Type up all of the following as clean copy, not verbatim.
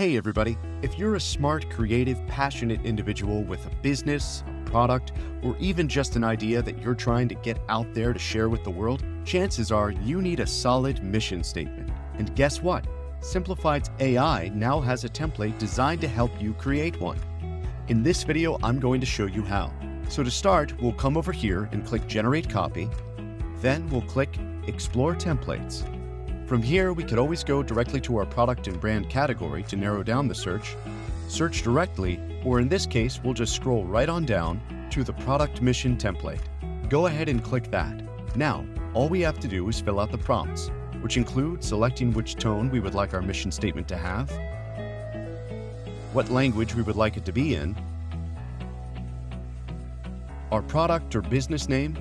Hey everybody, if you're a smart, creative, passionate individual with a business, a product, or even just an idea that you're trying to get out there to share with the world, chances are you need a solid mission statement. And guess what? Simplified's AI now has a template designed to help you create one. In this video, I'm going to show you how. So to start, we'll come over here and click Generate Copy. Then we'll click Explore Templates. From here, we could always go directly to our product and brand category to narrow down the search directly, or in this case, we'll just scroll right on down to the product mission template. Go ahead and click that. Now, all we have to do is fill out the prompts, which include selecting which tone we would like our mission statement to have, what language we would like it to be in, our product or business name,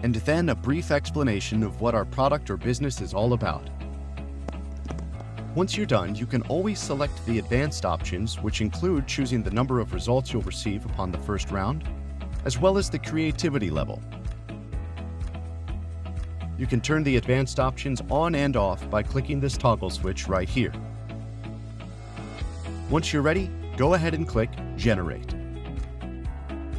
and then a brief explanation of what our product or business is all about. Once you're done, you can always select the advanced options, which include choosing the number of results you'll receive upon the first round, as well as the creativity level. You can turn the advanced options on and off by clicking this toggle switch right here. Once you're ready, go ahead and click Generate.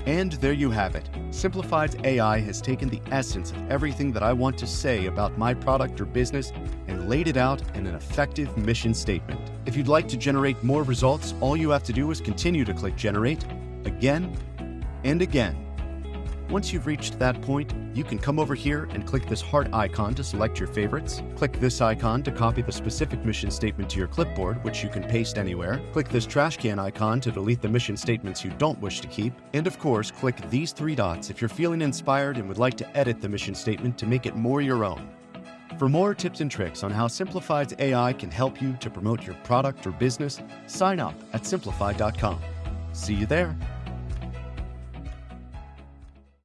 And there you have it. Simplified's AI has taken the essence of everything that I want to say about my product or business and laid it out in an effective mission statement. If you'd like to generate more results, all you have to do is continue to click Generate again and again. Once you've reached that point, you can come over here and click this heart icon to select your favorites. Click this icon to copy the specific mission statement to your clipboard, which you can paste anywhere. Click this trash can icon to delete the mission statements you don't wish to keep. And of course, click these three dots if you're feeling inspired and would like to edit the mission statement to make it more your own. For more tips and tricks on how Simplified's AI can help you to promote your product or business, sign up at simplified.com. See you there.